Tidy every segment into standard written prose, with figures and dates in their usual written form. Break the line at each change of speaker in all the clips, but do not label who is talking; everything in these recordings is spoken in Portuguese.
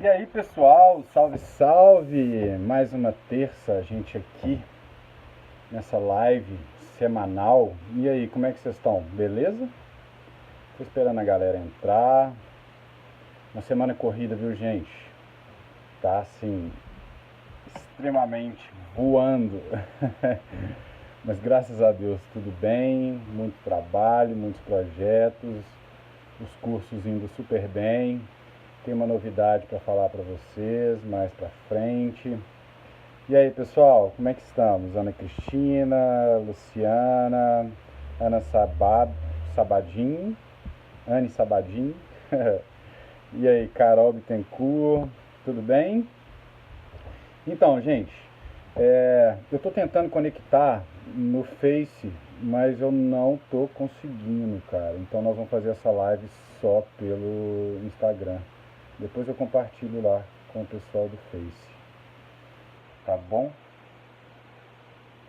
E aí pessoal, salve salve! Mais uma terça, a gente aqui nessa live semanal. E aí, como é que vocês estão? Beleza? Tô esperando a galera entrar. Uma semana corrida, viu gente? Tá assim, extremamente voando. Mas graças a Deus tudo bem, muito trabalho, muitos projetos, os cursos indo super bem. Tem uma novidade para falar para vocês mais para frente. E aí, pessoal, como é que estamos? Ana Cristina, Luciana, Ana Sabadim, Anne Sabadim. E aí, Carol Bittencourt, tudo bem? Então, gente, eu estou tentando conectar no Face, mas eu não estou conseguindo, cara. Então nós vamos fazer essa live só pelo Instagram. Depois eu compartilho lá com o pessoal do Face. Tá bom?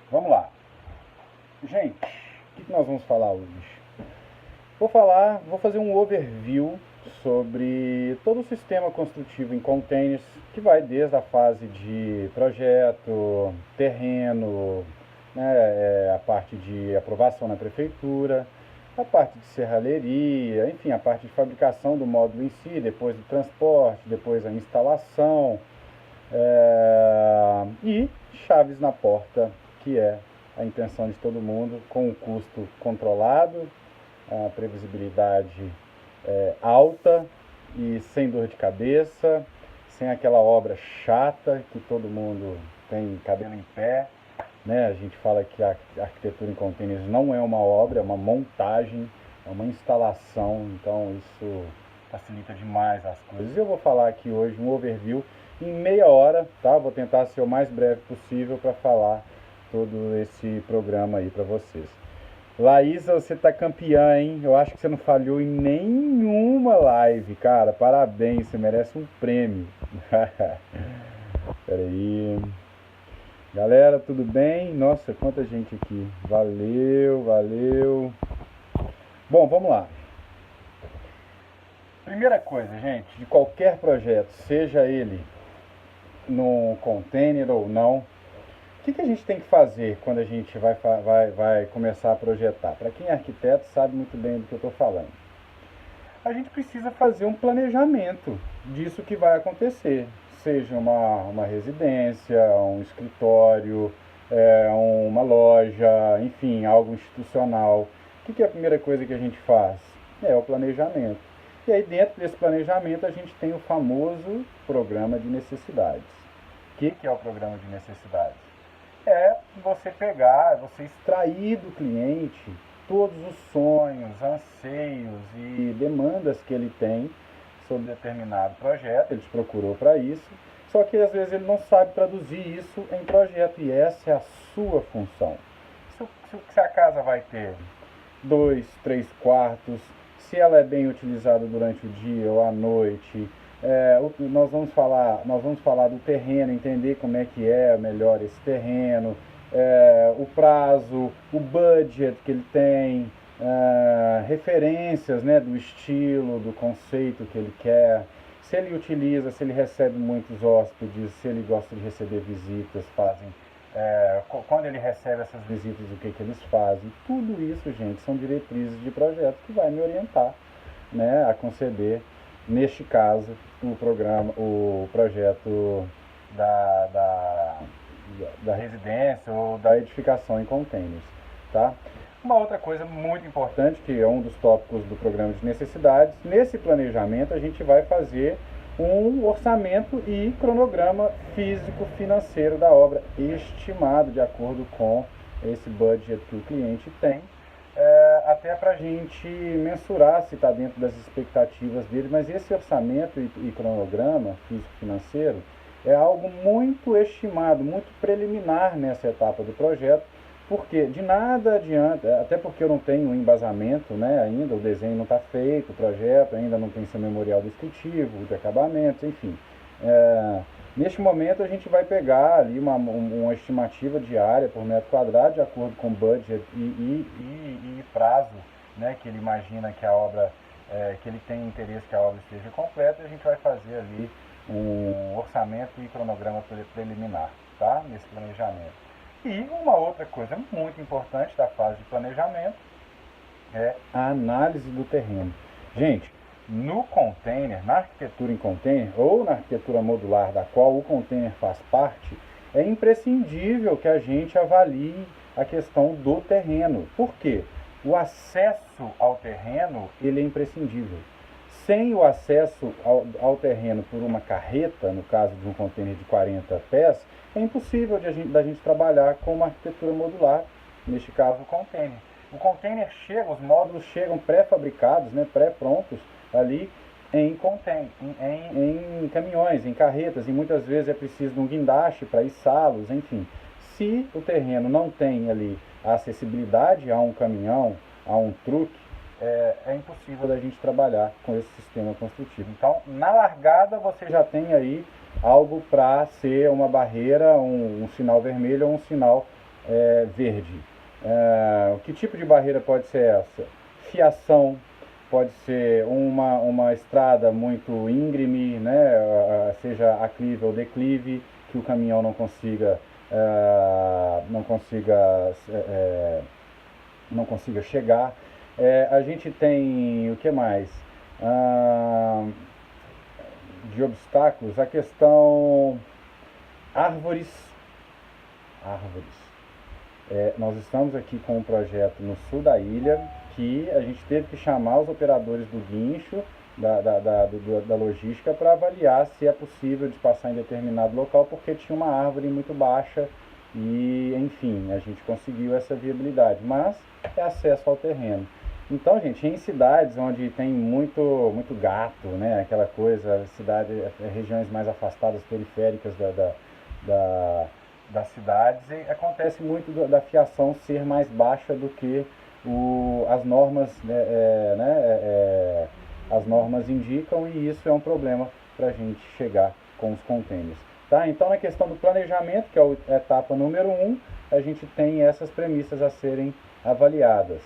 Vamos lá. Gente, o que nós vamos falar hoje? Vou fazer um overview sobre todo o sistema construtivo em containers, que vai desde a fase de projeto, terreno, né, a parte de aprovação na prefeitura, a parte de serralheria, enfim, a parte de fabricação do módulo em si, depois do transporte, depois a instalação, e chaves na porta, que é a intenção de todo mundo, com um custo controlado, a previsibilidade alta e sem dor de cabeça, sem aquela obra chata que todo mundo tem cabelo em pé. Né? A gente fala que a arquitetura em containers não é uma obra, é uma montagem, é uma instalação, então isso facilita demais as coisas. Eu vou falar aqui hoje um overview em meia hora, tá? Vou tentar ser o mais breve possível para falar todo esse programa aí para vocês. Laísa, você tá campeã, hein? Eu acho que você não falhou em nenhuma live, cara. Parabéns, você merece um prêmio. Peraí. Galera, tudo bem? Nossa, quanta gente aqui. Valeu, valeu. Bom, vamos lá. Primeira coisa, gente, de qualquer projeto, seja ele num container ou não, o que a gente tem que fazer quando a gente vai começar a projetar? Para quem é arquiteto sabe muito bem do que eu estou falando. A gente precisa fazer um planejamento disso que vai acontecer. Seja uma residência, um escritório, uma loja, enfim, algo institucional. O que é a primeira coisa que a gente faz? É o planejamento. E aí dentro desse planejamento a gente tem o famoso programa de necessidades. O que é o programa de necessidades? É você pegar, você extrair do cliente todos os sonhos, anseios e demandas que ele tem sobre determinado projeto, ele te procurou para isso, só que às vezes ele não sabe traduzir isso em projeto, e essa é a sua função. Se a casa vai ter 2, 3 quartos, se ela é bem utilizada durante o dia ou à noite, nós vamos falar do terreno, entender como é que é melhor esse terreno, o prazo, o budget que ele tem, referências, né, do estilo, do conceito que ele quer, se ele utiliza, se ele recebe muitos hóspedes, se ele gosta de receber visitas, quando ele recebe essas visitas, o que eles fazem. Tudo isso, gente, são diretrizes de projeto que vai me orientar, né, a conceber, neste caso, o projeto da residência ou da edificação em containers, tá? Uma outra coisa muito importante, que é um dos tópicos do programa de necessidades, nesse planejamento a gente vai fazer um orçamento e cronograma físico-financeiro da obra, estimado de acordo com esse budget que o cliente tem, até para a gente mensurar se está dentro das expectativas dele, mas esse orçamento e cronograma físico-financeiro é algo muito estimado, muito preliminar nessa etapa do projeto, porque de nada adianta, até porque eu não tenho um embasamento, né, ainda, o desenho não está feito, o projeto ainda não tem seu memorial descritivo, de acabamentos, enfim. Neste momento a gente vai pegar ali uma estimativa diária por metro quadrado, de acordo com budget e prazo, né, que ele imagina que a obra, que ele tem interesse que a obra esteja completa, e a gente vai fazer ali um orçamento e cronograma preliminar, tá? Nesse planejamento. E uma outra coisa muito importante da fase de planejamento é a análise do terreno. Gente, no container, na arquitetura em container ou na arquitetura modular da qual o container faz parte, é imprescindível que a gente avalie a questão do terreno. Por quê? O acesso ao terreno, ele é imprescindível. Sem o acesso ao terreno por uma carreta, no caso de um container de 40 pés, é impossível da gente trabalhar com uma arquitetura modular, neste caso o container. O container chega, os módulos chegam pré-fabricados, né, pré-prontos ali em caminhões, em carretas, e muitas vezes é preciso de um guindaste para içá-los, enfim. Se o terreno não tem ali a acessibilidade a um caminhão, a um truque, é impossível da gente trabalhar com esse sistema construtivo. Então, na largada, você já tem aí algo para ser uma barreira, um sinal vermelho ou um sinal verde. Que tipo de barreira pode ser essa? Fiação, pode ser uma estrada muito íngreme, né? Seja aclive ou declive, que o caminhão não consiga chegar. A gente tem o que mais? De obstáculos, a questão árvores. Nós estamos aqui com um projeto no sul da ilha que a gente teve que chamar os operadores do guincho, da logística, para avaliar se é possível de passar em determinado local, porque tinha uma árvore muito baixa e, enfim, a gente conseguiu essa viabilidade, mas é acesso ao terreno. Então, gente, em cidades onde tem muito gato, né, aquela coisa, regiões mais afastadas, periféricas das cidades, acontece muito da fiação ser mais baixa do que as normas, as normas indicam, e isso é um problema para a gente chegar com os containers. Tá? Então, na questão do planejamento, que é a etapa número 1, a gente tem essas premissas a serem avaliadas.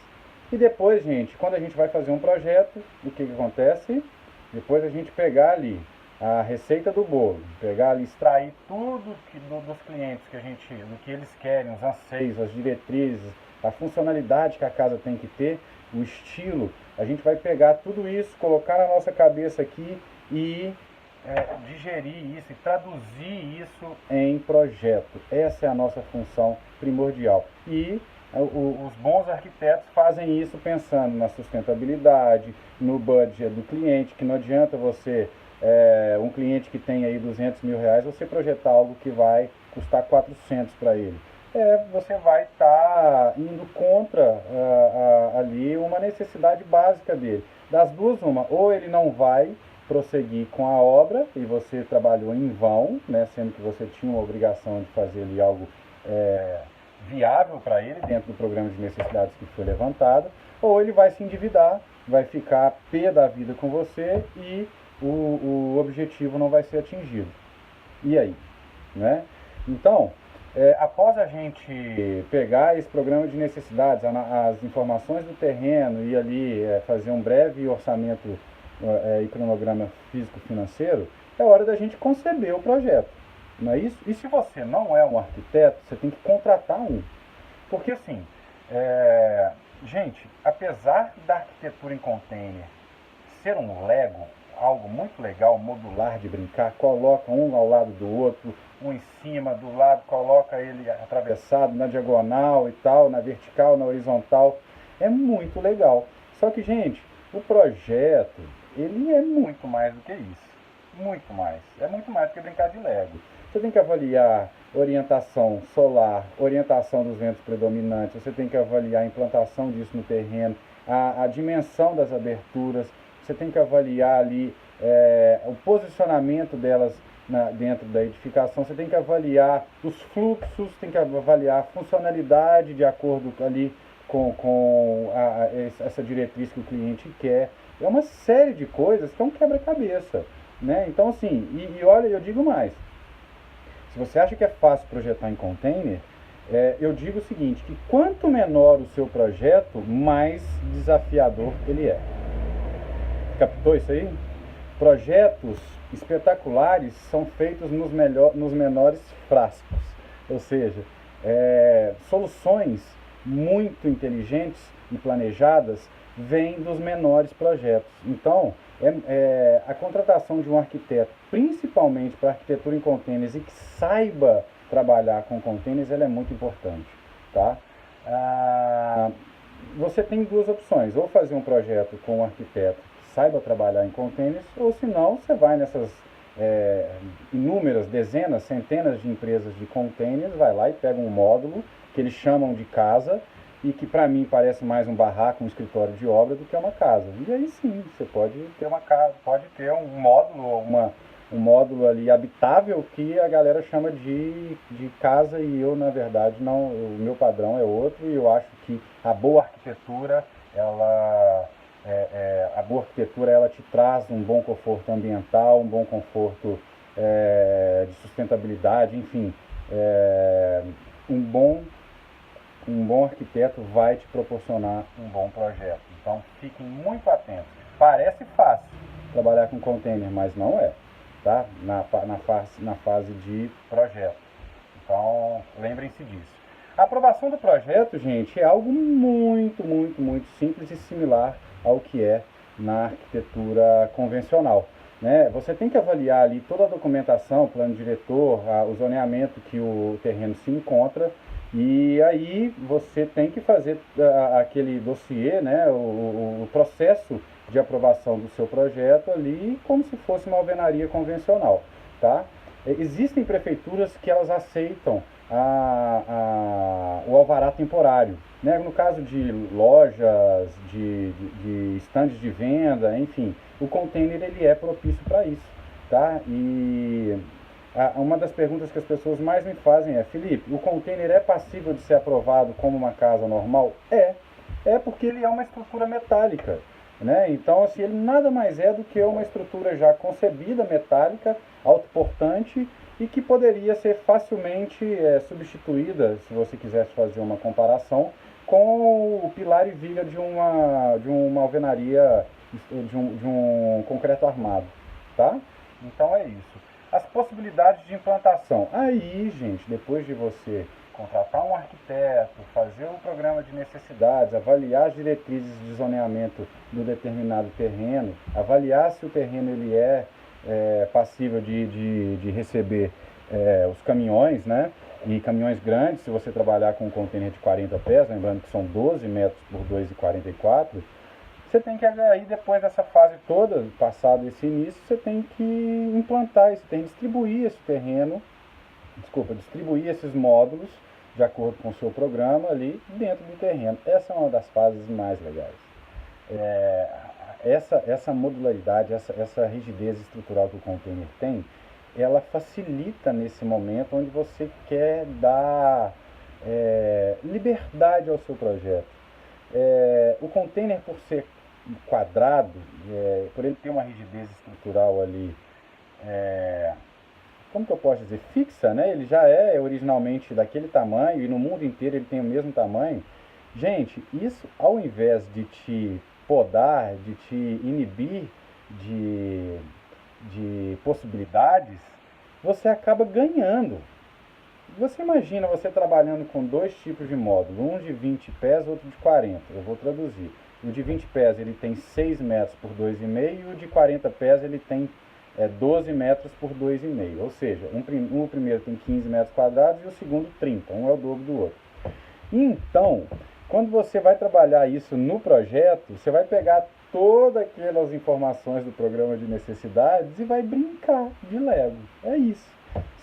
E depois, gente, quando a gente vai fazer um projeto, o que acontece? Depois a gente pegar ali a receita do bolo, pegar ali, extrair tudo dos clientes do que eles querem, os anseios, as diretrizes, a funcionalidade que a casa tem que ter, o estilo. A gente vai pegar tudo isso, colocar na nossa cabeça aqui e digerir isso e traduzir isso em projeto. Essa é a nossa função primordial. E os bons arquitetos fazem isso pensando na sustentabilidade, no budget do cliente, que não adianta você, um cliente que tem aí 200 mil reais, você projetar algo que vai custar 400 para ele. Você vai estar indo contra ali uma necessidade básica dele. Das duas, uma, ou ele não vai prosseguir com a obra e você trabalhou em vão, né, sendo que você tinha uma obrigação de fazer ali algo viável para ele dentro do programa de necessidades que foi levantado, ou ele vai se endividar, vai ficar pé da vida com você e o objetivo não vai ser atingido. E aí? Né? Então, após a gente pegar esse programa de necessidades, as informações do terreno e ali fazer um breve orçamento e cronograma físico-financeiro, é hora da gente conceber o projeto. Não é isso? E se você não é um arquiteto, você tem que contratar um. Porque assim, gente, apesar da arquitetura em container ser um Lego, algo muito legal, modular de brincar, coloca um ao lado do outro, um em cima, do lado, coloca ele atravessado na diagonal e tal, na vertical, na horizontal, é muito legal. Só que, gente, o projeto, ele é muito mais do que isso. Muito mais. É muito mais do que brincar de Lego. Você tem que avaliar orientação solar, orientação dos ventos predominantes, você tem que avaliar a implantação disso no terreno, a dimensão das aberturas, você tem que avaliar ali o posicionamento delas dentro da edificação, você tem que avaliar os fluxos, tem que avaliar a funcionalidade de acordo ali com essa diretriz que o cliente quer. É uma série de coisas que é um quebra-cabeça, né? Então, assim, e olha, eu digo mais. Se você acha que é fácil projetar em container, eu digo o seguinte, que quanto menor o seu projeto, mais desafiador ele é. Captou isso aí? projetos espetaculares são feitos nos menores frascos, ou seja, soluções muito inteligentes e planejadas vêm dos menores projetos. Então, a contratação de um arquiteto, principalmente para arquitetura em containers e que saiba trabalhar com containers, ela é muito importante, tá? Você tem duas opções, ou fazer um projeto com um arquiteto que saiba trabalhar em containers, ou se não, você vai nessas inúmeras, dezenas, centenas de empresas de containers, vai lá e pega um módulo que eles chamam de casa e que para mim parece mais um barraco, um escritório de obra do que uma casa. E aí sim, você pode ter uma casa, pode ter um módulo, um módulo ali habitável que a galera chama de casa e eu, na verdade, não, o meu padrão é outro e eu acho que a boa arquitetura, ela te traz um bom conforto ambiental, um bom conforto de sustentabilidade, enfim, um bom arquiteto vai te proporcionar um bom projeto. Então fiquem muito atentos. Parece fácil trabalhar com container, mas não é, tá? Na fase de projeto. Então lembrem-se disso. A aprovação do projeto, gente, é algo muito, muito, muito simples e similar ao que é na arquitetura convencional. Né? Você tem que avaliar ali toda a documentação, plano diretor, o zoneamento que o terreno se encontra, e aí você tem que fazer aquele dossiê, né? O processo de aprovação do seu projeto ali como se fosse uma alvenaria convencional. Tá? Existem prefeituras que elas aceitam o alvará temporário. Né? No caso de lojas, de estandes de venda, enfim, o container ele é propício para isso. Tá? E uma das perguntas que as pessoas mais me fazem é: Felipe, o container é passível de ser aprovado como uma casa normal? É porque ele é uma estrutura metálica. Né? Então, assim, ele nada mais é do que uma estrutura já concebida, metálica, autoportante e que poderia ser facilmente substituída, se você quisesse fazer uma comparação, com o pilar e viga de uma alvenaria, de um concreto armado. Tá? Então é isso. As possibilidades de implantação. Aí, gente, depois de você contratar um arquiteto, fazer um programa de necessidades, avaliar as diretrizes de zoneamento do determinado terreno, avaliar se o terreno ele é passível de receber os caminhões, né? E caminhões grandes, se você trabalhar com um container de 40 pés, lembrando que são 12 metros por 2,44, você tem que, aí depois dessa fase toda, passado esse início, você tem que implantar isso, tem que distribuir esse terreno, distribuir esses módulos de acordo com o seu programa ali dentro do terreno. Essa é uma das fases mais legais. Essa modularidade, essa rigidez estrutural que o container tem, ela facilita nesse momento onde você quer dar liberdade ao seu projeto. O container, por ser quadrado, por ele ter uma rigidez estrutural ali, como que eu posso dizer, fixa, né? Ele já é originalmente daquele tamanho e no mundo inteiro ele tem o mesmo tamanho. Gente, isso ao invés de te podar, de te inibir de possibilidades, você acaba ganhando. Você imagina você trabalhando com dois tipos de módulo, um de 20 pés, outro de 40. Eu vou traduzir. O de 20 pés ele tem 6 metros por 2,5 e o de 40 pés ele tem 12 metros por 2,5. Ou seja, o primeiro tem 15 metros quadrados e o segundo 30. Um é o dobro do outro. Então, quando você vai trabalhar isso no projeto, você vai pegar todas aquelas informações do programa de necessidades e vai brincar de Lego. É isso.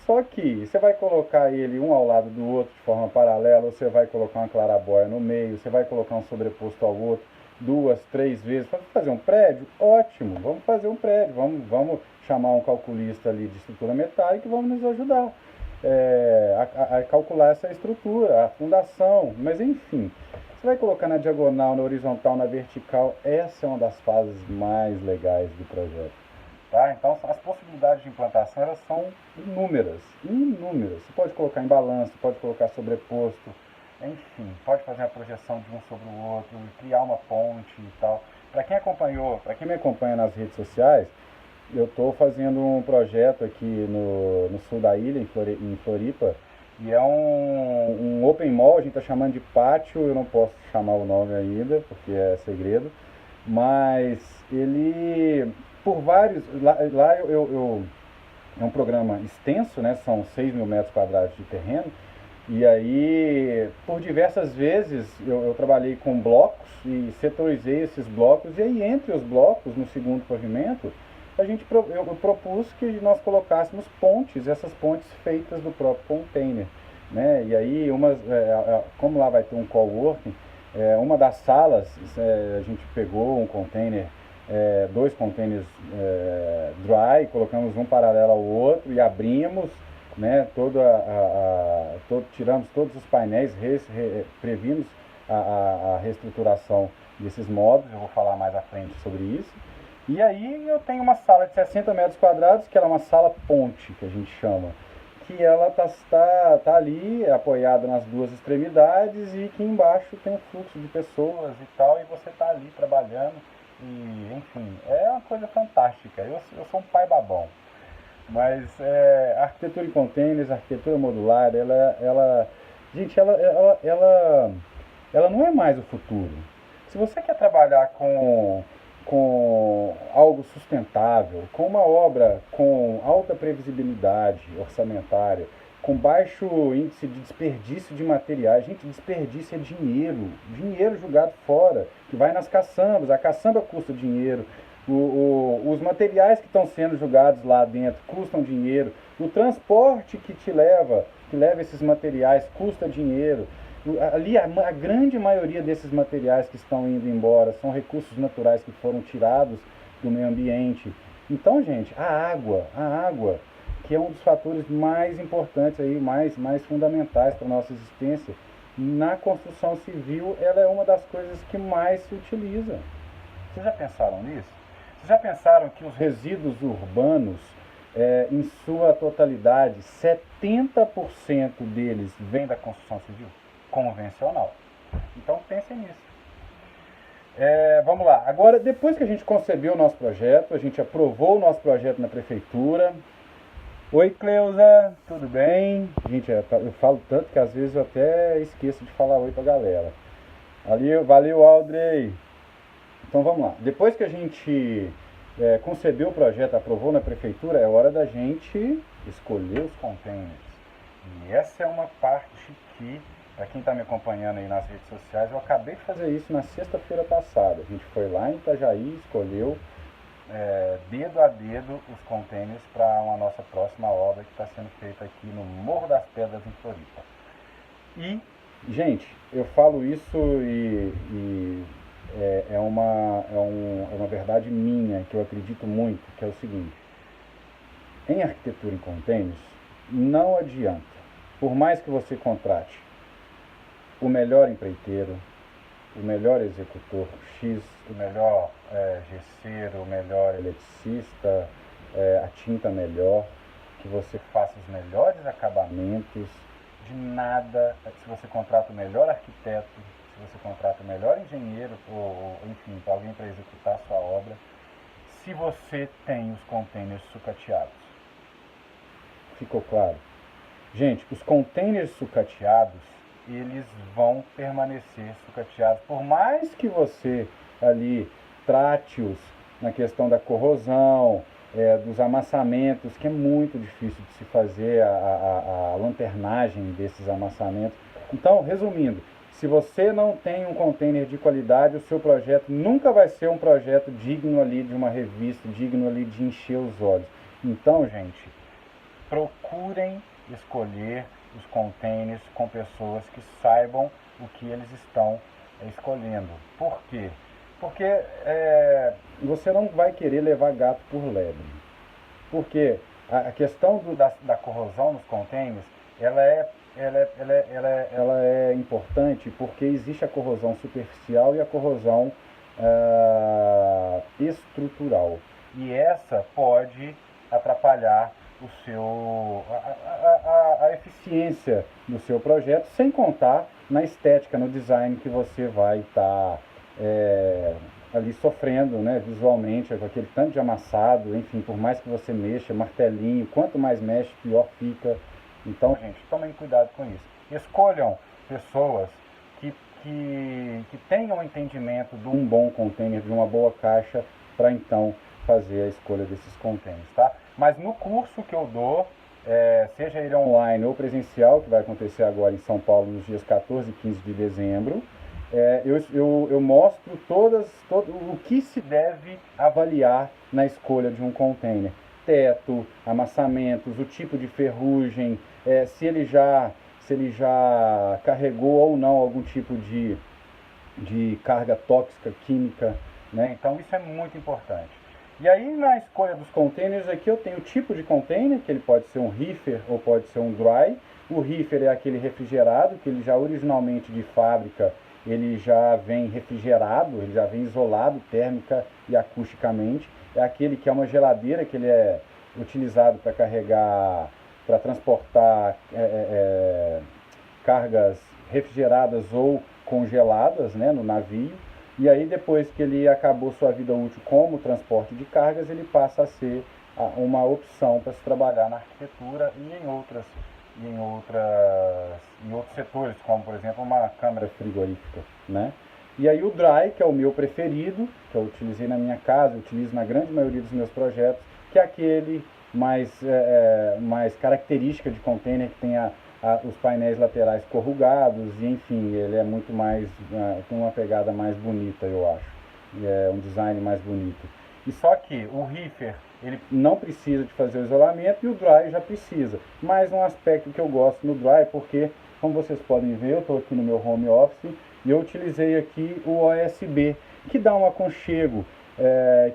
Só que você vai colocar ele um ao lado do outro de forma paralela, você vai colocar uma clarabóia no meio, você vai colocar um sobreposto ao outro 2, 3 vezes. Para fazer um prédio? Ótimo, vamos fazer um prédio, vamos chamar um calculista ali de estrutura metálica e vamos nos ajudar a calcular essa estrutura, a fundação, mas enfim. Você vai colocar na diagonal, na horizontal, na vertical, essa é uma das fases mais legais do projeto. Tá? Então, as possibilidades de implantação elas são inúmeras. Você pode colocar em balanço, pode colocar sobreposto, enfim, pode fazer a projeção de um sobre o outro, criar uma ponte e tal. Para quem me acompanha nas redes sociais, eu estou fazendo um projeto aqui no sul da ilha, em Floripa, e é um open mall, a gente está chamando de pátio, eu não posso chamar o nome ainda, porque é segredo, mas ele, por vários, lá é um programa extenso, né? São 6 mil metros quadrados de terreno. E aí, por diversas vezes, eu trabalhei com blocos e setorizei esses blocos. E aí, entre os blocos, no segundo pavimento, eu propus que nós colocássemos pontes, essas pontes feitas do próprio container. Né? E aí, como lá vai ter um coworking, uma das salas, a gente pegou um container, dois containers dry, colocamos um paralelo ao outro e abrimos, né, tiramos todos os painéis, previmos a reestruturação desses módulos, eu vou falar mais à frente sobre isso. E aí eu tenho uma sala de 60 metros quadrados, que ela é uma sala ponte, que a gente chama, que ela tá ali apoiada nas duas extremidades e que embaixo tem um fluxo de pessoas e tal, e você tá ali trabalhando. E, enfim, é uma coisa fantástica. Eu sou um pai babão. Mas a arquitetura em containers, a arquitetura modular, gente, ela não é mais o futuro. Se você quer trabalhar com algo sustentável, com uma obra com alta previsibilidade orçamentária, com baixo índice de desperdício de materiais, gente, desperdício é dinheiro jogado fora, que vai nas caçambas, a caçamba custa dinheiro, os materiais que estão sendo jogados lá dentro custam dinheiro, o transporte que leva esses materiais custa dinheiro. Ali a grande maioria desses materiais que estão indo embora são recursos naturais que foram tirados do meio ambiente. Então, gente, a água, que é um dos fatores mais importantes aí, mais fundamentais para a nossa existência, na construção civil, ela é uma das coisas que mais se utiliza. Vocês já pensaram nisso? Vocês já pensaram que os resíduos urbanos, em sua totalidade, 70% deles vem da construção civil convencional? Então pensem nisso. Vamos lá. Agora, depois que a gente concebeu o nosso projeto, a gente aprovou o nosso projeto na prefeitura. Oi, Cleusa, tudo bem? Gente, eu falo tanto que às vezes eu até esqueço de falar oi pra galera. Valeu, Audrey. Então vamos lá. Depois que a gente concebeu o projeto, aprovou na prefeitura, é hora da gente escolher os containers. E essa é uma parte que, para quem está me acompanhando aí nas redes sociais, eu acabei de fazer isso na sexta-feira passada. A gente foi lá em Itajaí, escolheu dedo a dedo os containers para uma nossa próxima obra que está sendo feita aqui no Morro das Pedras, em Floripa. E, gente, eu falo isso é uma verdade minha, que eu acredito muito, que é o seguinte: em arquitetura em containers, não adianta, por mais que você contrate o melhor empreiteiro, o melhor executor X, o melhor gesseiro, o melhor eletricista, a tinta melhor, que você faça os melhores acabamentos, de nada, se você contrata o melhor arquiteto, se você contrata o melhor engenheiro, ou enfim, alguém para executar a sua obra, se você tem os containers sucateados. Ficou claro? Gente, os containers sucateados, eles vão permanecer sucateados, por mais que você ali trate-os na questão da corrosão, dos amassamentos, que é muito difícil de se fazer a lanternagem desses amassamentos. Então, resumindo, se você não tem um container de qualidade, o seu projeto nunca vai ser um projeto digno ali de uma revista, digno ali de encher os olhos. Então, gente, procurem escolher os containers com pessoas que saibam o que eles estão escolhendo. Por quê? Porque você não vai querer levar gato por lebre. Porque a questão da corrosão nos containers, ela é importante porque existe a corrosão superficial e a corrosão estrutural. E essa pode atrapalhar a eficiência do seu projeto, sem contar na estética, no design que você vai estar ali sofrendo, né, visualmente, com aquele tanto de amassado, enfim, por mais que você mexa, martelinho, quanto mais mexe, pior fica. Então, gente, tomem cuidado com isso. Escolham pessoas que tenham entendimento de um bom container, de uma boa caixa, para então fazer a escolha desses containers, tá? Mas no curso que eu dou, seja ele online ou presencial, que vai acontecer agora em São Paulo nos dias 14 e 15 de dezembro, eu mostro todo o que se deve avaliar na escolha de um container. Teto, amassamentos, o tipo de ferrugem, se ele já carregou ou não algum tipo de carga tóxica química, né? Então isso é muito importante. E aí na escolha dos containers aqui eu tenho o tipo de container, que ele pode ser um reefer ou pode ser um dry. O reefer é aquele refrigerado, que ele já originalmente de fábrica, ele já vem refrigerado, ele já vem isolado térmica e acusticamente. É aquele que é uma geladeira, que ele é utilizado para carregar, para transportar cargas refrigeradas ou congeladas, né, no navio. E aí depois que ele acabou sua vida útil como transporte de cargas, ele passa a ser uma opção para se trabalhar na arquitetura e em outros setores, como por exemplo uma câmara frigorífica, né? E aí o dry, que é o meu preferido, que eu utilizei na minha casa, utilizo na grande maioria dos meus projetos, que é aquele mais característica de container, que tem os painéis laterais corrugados, e enfim, ele é muito mais, tem uma pegada mais bonita, eu acho. É um design mais bonito. E só que o reefer, ele não precisa de fazer o isolamento e o dry já precisa. Mas um aspecto que eu gosto no dry, porque, como vocês podem ver, eu estou aqui no meu home office e eu utilizei aqui o OSB, que dá um aconchego,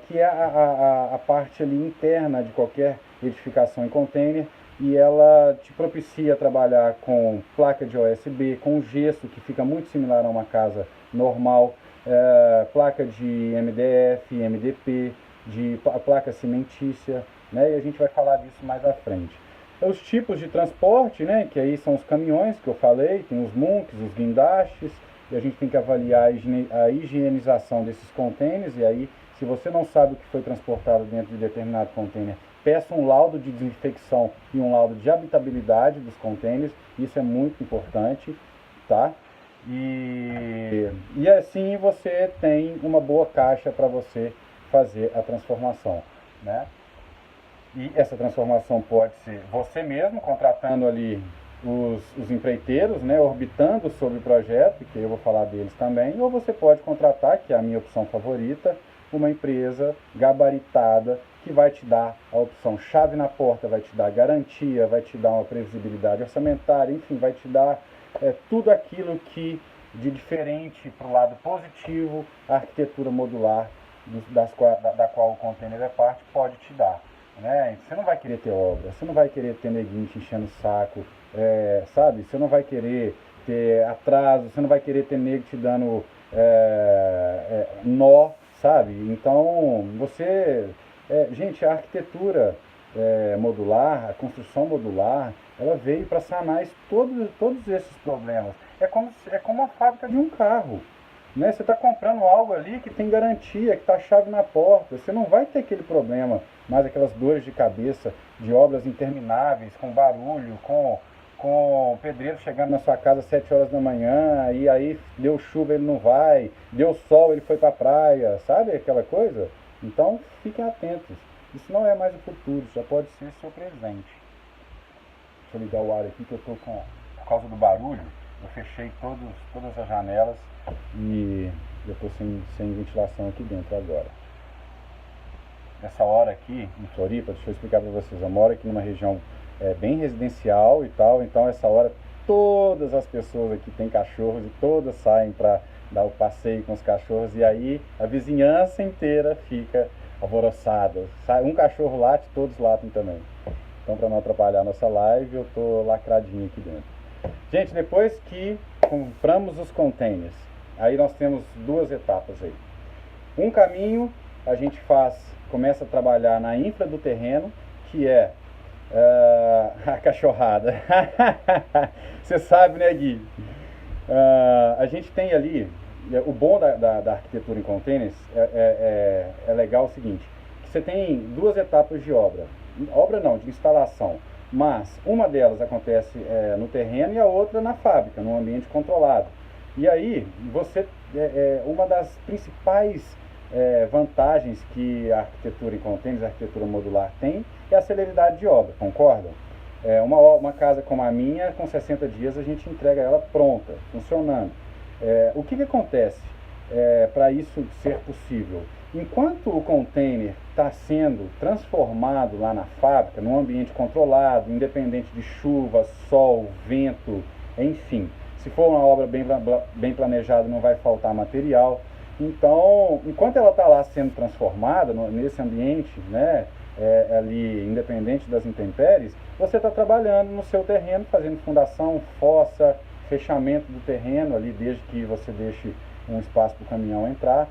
que é a parte ali interna de qualquer edificação em container, e ela te propicia trabalhar com placa de OSB, com gesso, que fica muito similar a uma casa normal, placa de MDF, MDP, placa cimentícia, né? E a gente vai falar disso mais à frente. Os tipos de transporte, né? Que aí são os caminhões que eu falei, tem os munks, os guindastes, e a gente tem que avaliar a higienização desses containers, e aí, se você não sabe o que foi transportado dentro de determinado container, peça um laudo de desinfecção e um laudo de habitabilidade dos containers, isso é muito importante, tá? E assim você tem uma boa caixa para você fazer a transformação, né? E essa transformação pode ser você mesmo, contratando ali os empreiteiros, né, orbitando sobre o projeto, que eu vou falar deles também, ou você pode contratar, que é a minha opção favorita, uma empresa gabaritada que vai te dar a opção chave na porta, vai te dar garantia, vai te dar uma previsibilidade orçamentária, enfim, vai te dar tudo aquilo que de diferente para o lado positivo a arquitetura modular da qual o container é parte pode te dar. Né? Você não vai querer ter obra, você não vai querer ter neguinho te enchendo o saco, sabe? Você não vai querer ter atraso, você não vai querer ter nego te dando nó, sabe? Então, gente, a arquitetura modular, a construção modular, ela veio para sanar todos esses problemas. É como a fábrica de um carro. Né? Você está comprando algo ali que tem garantia, que está a chave na porta. Você não vai ter aquele problema, mais aquelas dores de cabeça de obras intermináveis, com barulho, com o pedreiro chegando na sua casa às 7 horas da manhã, e aí deu chuva, ele não vai, deu sol, ele foi para a praia, sabe aquela coisa? Então fiquem atentos. Isso não é mais o futuro, já pode ser seu presente. Deixa eu ligar o ar aqui que eu estou por causa do barulho, eu fechei todas as janelas e eu estou sem ventilação aqui dentro agora. Nessa hora aqui, em Floripa, deixa eu explicar para vocês, eu moro aqui numa região bem residencial e tal, então essa hora todas as pessoas aqui têm cachorros e todas saem para dar o passeio com os cachorros, e aí a vizinhança inteira fica alvoroçada. Um cachorro late, todos latem também. Então, para não atrapalhar a nossa live, eu tô lacradinho aqui dentro. Gente, depois que compramos os containers, aí nós temos duas etapas aí. Um caminho a gente começa a trabalhar na infra do terreno, que é a cachorrada. Você sabe, né, Gui? A gente tem ali o bom da arquitetura em containers é legal o seguinte, que você tem duas etapas de obra. Obra não, de instalação. Mas uma delas acontece no terreno e a outra na fábrica, num ambiente controlado. E aí, uma das principais vantagens que a arquitetura em containers, a arquitetura modular tem, é a celeridade de obra, concordam? Uma casa como a minha, com 60 dias a gente entrega ela pronta, funcionando. O que acontece para isso ser possível? Enquanto o container está sendo transformado lá na fábrica, num ambiente controlado, independente de chuva, sol, vento, enfim, se for uma obra bem planejada não vai faltar material. Então, enquanto ela está lá sendo transformada nesse ambiente, né, ali independente das intempéries, você está trabalhando no seu terreno, fazendo fundação, fossa, fechamento do terreno ali, desde que você deixe um espaço para o caminhão entrar,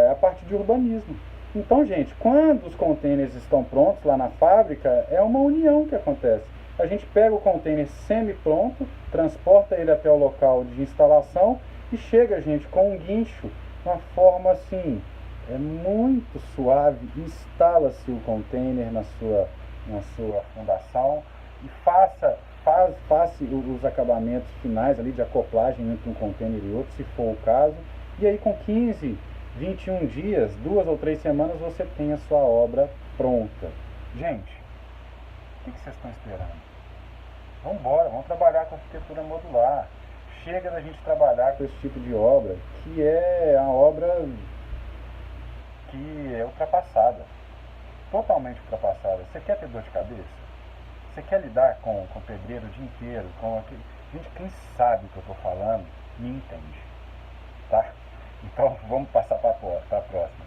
a parte de urbanismo. Então, gente, quando os containers estão prontos lá na fábrica, é uma união que acontece. A gente pega o container semi-pronto, transporta ele até o local de instalação e chega, gente, com um guincho, uma forma assim, muito suave, instala-se o container na sua fundação e faça os acabamentos finais ali de acoplagem entre um container e outro, se for o caso, e aí com 15, 21 dias, 2 ou 3 semanas, você tem a sua obra pronta. Gente, o que vocês estão esperando? Vamos embora, vamos trabalhar com arquitetura modular. Chega da gente trabalhar com esse tipo de obra, que é a obra que é ultrapassada, totalmente ultrapassada. Você quer ter dor de cabeça? Você quer lidar com pedreiro o dia inteiro? Gente, quem sabe o que eu estou falando, me entende, tá? Então vamos passar para a próxima.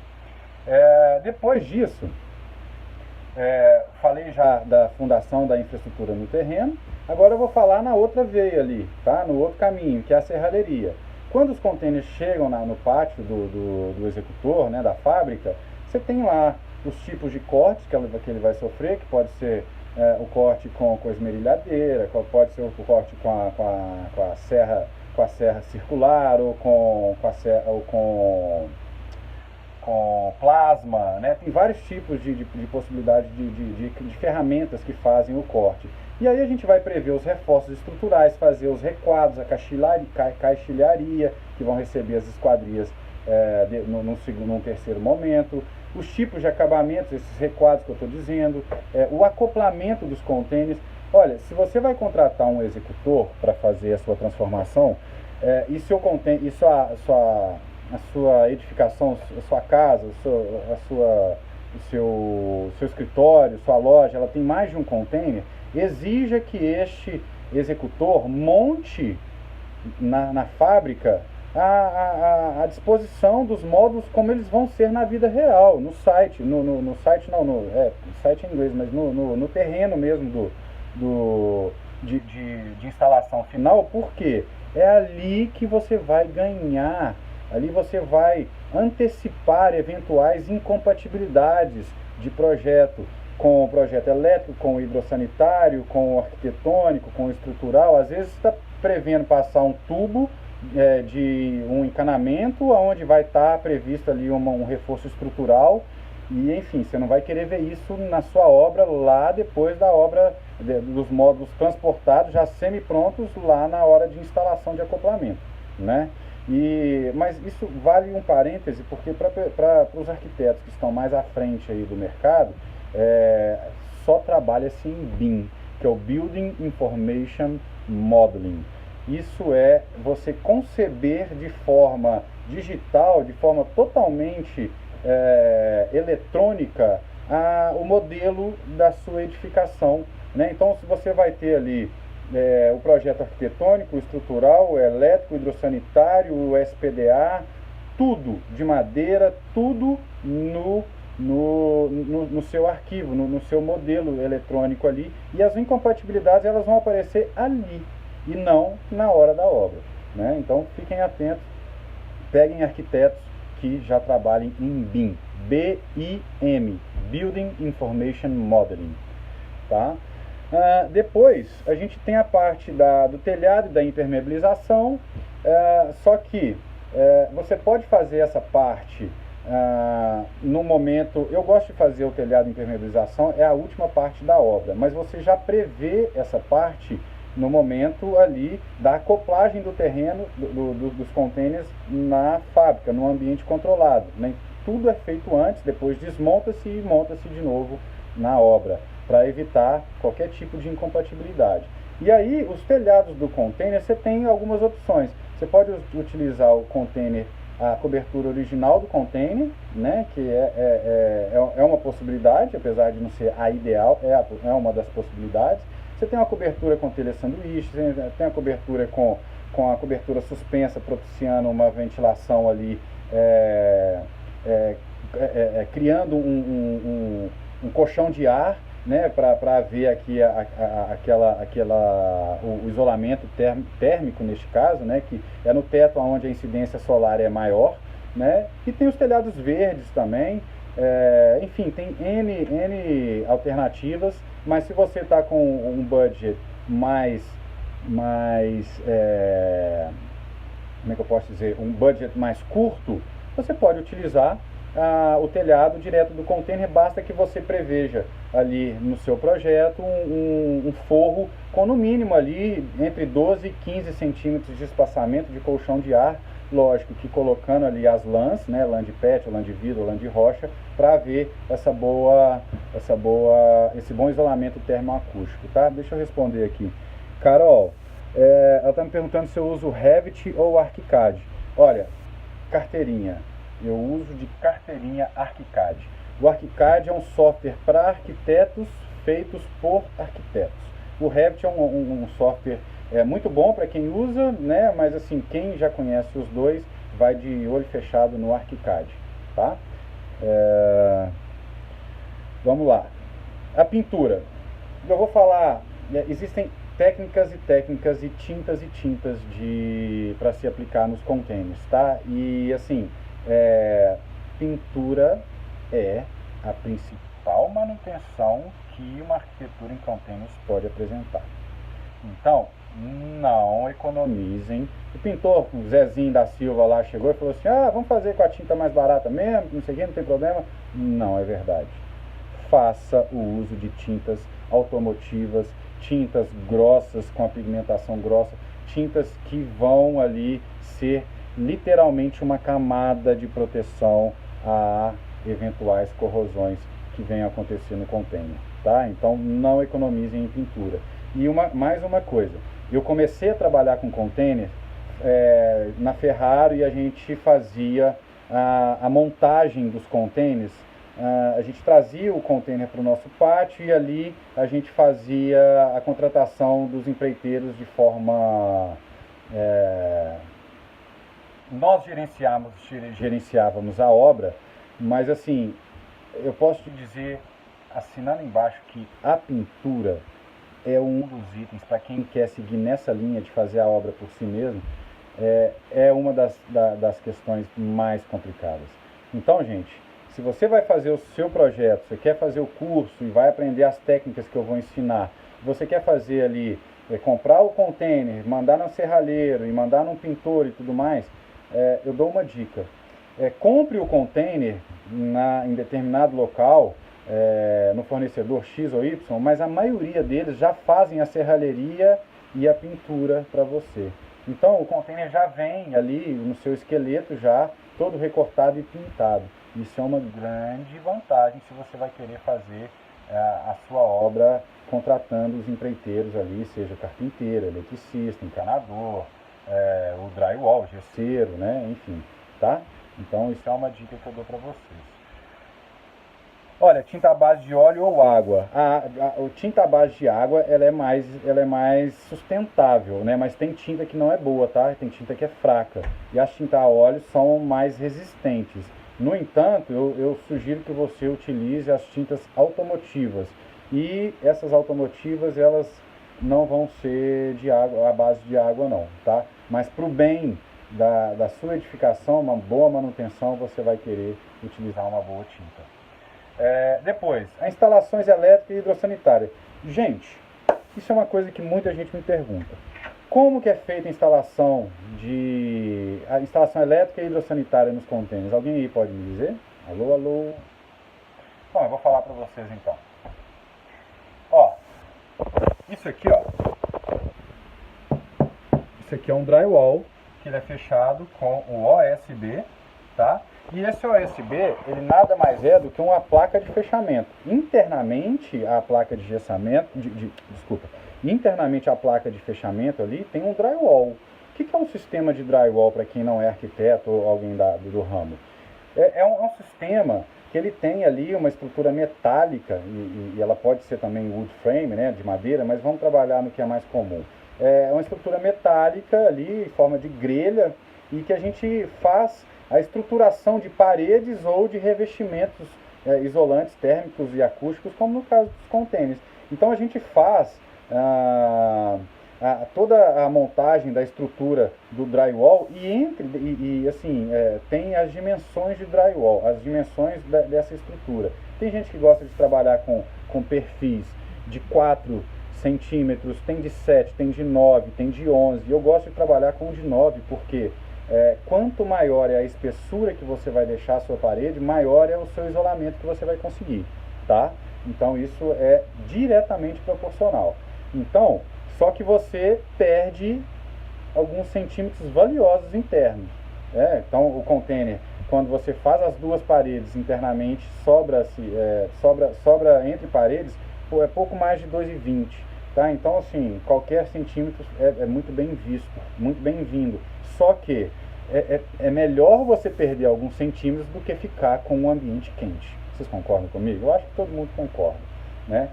Depois disso, falei já da fundação da infraestrutura no terreno. Agora eu vou falar na outra veia ali, tá? No outro caminho, que é a serralheria. Quando os contêineres chegam no pátio do executor, né, da fábrica, você tem lá os tipos de cortes que ele vai sofrer, que pode ser o corte com esmerilhadeira, pode ser o corte com a serra circular, ou com plasma, né? Tem vários tipos de possibilidade de ferramentas que fazem o corte. E aí a gente vai prever os reforços estruturais, fazer os requadros, a caixilharia, que vão receber as esquadrias num terceiro momento, os tipos de acabamentos, esses requadros que eu estou dizendo, o acoplamento dos contêineres. Olha, se você vai contratar um executor para fazer a sua transformação, a sua edificação, a sua casa, o seu escritório, sua loja, ela tem mais de um container, exija que este executor monte na fábrica a disposição dos módulos como eles vão ser na vida real, no site, no site não, site em inglês, mas no terreno mesmo de instalação final, porque é ali que você vai ganhar, ali você vai antecipar eventuais incompatibilidades de projeto, com o projeto elétrico, com o hidrossanitário, com o arquitetônico, com o estrutural. Às vezes está prevendo passar um tubo de um encanamento, onde vai estar previsto ali um reforço estrutural, e enfim, você não vai querer ver isso na sua obra lá depois da obra, dos módulos transportados já semi-prontos lá na hora de instalação de acoplamento, né? Mas isso vale um parêntese, porque para os arquitetos que estão mais à frente aí do mercado, só trabalha-se em BIM, que é o Building Information Modeling. Isso é você conceber de forma digital, de forma totalmente eletrônica, o modelo da sua edificação, né? Então, se você vai ter ali o projeto arquitetônico, o estrutural, o elétrico, o hidrossanitário, o SPDA, tudo de madeira, tudo no seu arquivo, no seu modelo eletrônico ali, e as incompatibilidades elas vão aparecer ali e não na hora da obra, né? Então fiquem atentos, peguem arquitetos que já trabalhem em BIM, BIM, Building Information Modeling, tá? Depois a gente tem a parte do telhado e da impermeabilização, só que Você pode fazer essa parte no momento. Eu gosto de fazer o telhado de impermeabilização, é a última parte da obra, mas você já prevê essa parte no momento ali da acoplagem do terreno, dos containers na fábrica, no ambiente controlado, né? Tudo é feito antes, depois desmonta-se e monta-se de novo na obra, para evitar qualquer tipo de incompatibilidade. E aí, os telhados do container, você tem algumas opções. Você pode utilizar o container, a cobertura original do container, né, que é uma possibilidade, apesar de não ser a ideal, é uma das possibilidades. Você tem uma cobertura com telha sanduíche, você tem a cobertura com a cobertura suspensa, propiciando uma ventilação ali, criando um colchão de ar, né, para haver aqui o isolamento térmico neste caso, né, que é no teto onde a incidência solar é maior, né, e tem os telhados verdes também, enfim, tem N alternativas, mas se você está com um budget mais como é que eu posso dizer, um budget mais curto, você pode utilizar o telhado direto do container, basta que você preveja ali no seu projeto um forro com no mínimo ali entre 12 e 15 centímetros de espaçamento de colchão de ar, lógico que colocando ali as lãs, né, lã de PET, lã de vidro, lã de rocha, para haver esse bom isolamento termoacústico, tá? Deixa eu responder aqui. Carol, ela está me perguntando se eu uso Revit ou ArchiCAD. Olha, carteirinha. Eu uso de carteirinha ArchiCAD. O ArchiCAD é um software para arquitetos feitos por arquitetos. O Revit é um software muito bom para quem usa, né? Mas assim, quem já conhece os dois vai de olho fechado no ArchiCAD, tá? Vamos lá. A pintura. Eu vou falar, existem técnicas e tintas para se aplicar nos containers, tá? E assim, pintura é a principal manutenção que uma arquitetura em containers pode apresentar. Então, não economizem. O pintor, o Zezinho da Silva lá, chegou e falou assim, vamos fazer com a tinta mais barata mesmo, não sei o que, não tem problema. Não é verdade. Faça o uso de tintas automotivas, tintas grossas, com a pigmentação grossa, tintas que vão ali ser literalmente uma camada de proteção a eventuais corrosões que venham a acontecer no container, tá? Então não economizem em pintura. E mais uma coisa, eu comecei a trabalhar com container na Ferrari e a gente fazia a montagem dos containers. A gente trazia o container para o nosso pátio e ali a gente fazia a contratação dos empreiteiros de forma... nós gerenciávamos a obra, mas assim, eu posso te dizer, assinando embaixo, que a pintura é um dos itens, para quem quer seguir nessa linha de fazer a obra por si mesmo, é uma das questões mais complicadas. Então, gente, se você vai fazer o seu projeto, você quer fazer o curso e vai aprender as técnicas que eu vou ensinar, você quer fazer ali, comprar o container, mandar no serralheiro e mandar num pintor e tudo mais, eu dou uma dica. Compre o container em determinado local, no fornecedor X ou Y, mas a maioria deles já fazem a serralheria e a pintura para você. Então o container já vem ali no seu esqueleto já todo recortado e pintado. Isso é uma grande vantagem se você vai querer fazer a sua obra contratando os empreiteiros ali, seja carpinteiro, eletricista, encanador, o drywall, gesseiro, né? Enfim, tá? Então isso é uma dica que eu dou para vocês. Olha, tinta à base de óleo ou água. A tinta à base de água ela é mais sustentável, né? Mas tem tinta que não é boa, tá? Tem tinta que é fraca. E as tintas a óleo são mais resistentes. No entanto, eu sugiro que você utilize as tintas automotivas. E essas automotivas, elas não vão ser de água, à base de água não, tá? Mas para o bem da sua edificação, uma boa manutenção, você vai querer utilizar uma boa tinta. Depois, as instalações elétricas e hidrossanitárias. Gente, isso é uma coisa que muita gente me pergunta. Como que é feita a instalação elétrica e hidrossanitária nos contêineres? Alguém aí pode me dizer? Alô, alô? Bom, eu vou falar para vocês então. Ó, isso aqui, ó. Isso aqui é um drywall que ele é fechado com o OSB, tá? E esse OSB, ele nada mais é do que uma placa de fechamento. Internamente, a placa de gessamento, internamente a placa de fechamento ali tem um drywall. O que é um sistema de drywall para quem não é arquiteto ou alguém do ramo? É um sistema que ele tem ali uma estrutura metálica e ela pode ser também wood frame, né, de madeira, mas vamos trabalhar no que é mais comum. É uma estrutura metálica ali em forma de grelha e que a gente faz a estruturação de paredes ou de revestimentos isolantes térmicos e acústicos, como no caso dos contêineres. Então a gente faz toda a montagem da estrutura do drywall e assim, tem as dimensões de drywall, as dimensões dessa estrutura. Tem gente que gosta de trabalhar com perfis de 4 centímetros, tem de 7, tem de 9, tem de 11. Eu gosto de trabalhar com de 9 porque quanto maior é a espessura que você vai deixar a sua parede, maior é o seu isolamento que você vai conseguir, tá? Então isso é diretamente proporcional. Então, só que você perde alguns centímetros valiosos internos. Então o container, quando você faz as duas paredes internamente, sobra entre paredes, é pouco mais de 2,20. Tá? Então assim, qualquer centímetro é muito bem visto, muito bem-vindo. Só que é melhor você perder alguns centímetros do que ficar com um ambiente quente. Vocês concordam comigo? Eu acho que todo mundo concorda, né?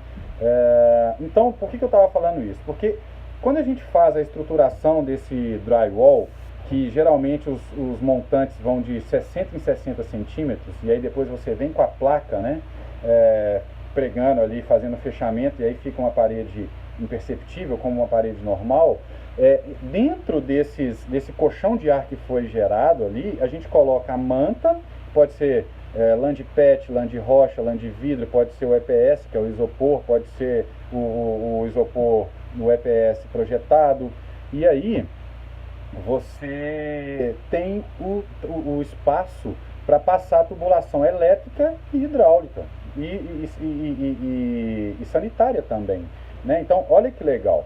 Então, por que eu estava falando isso? Porque quando a gente faz a estruturação desse drywall, que geralmente os montantes vão de 60 em 60 centímetros, e aí depois você vem com a placa, né, pregando ali, fazendo fechamento, e aí fica uma parede imperceptível, como uma parede normal, dentro desse colchão de ar que foi gerado ali, a gente coloca a manta, pode ser lã de PET, lã de rocha, lã de vidro, pode ser o EPS, que é o isopor, pode ser o isopor no EPS projetado, e aí você tem o espaço para passar a tubulação elétrica e hidráulica e sanitária também, né? Então olha que legal,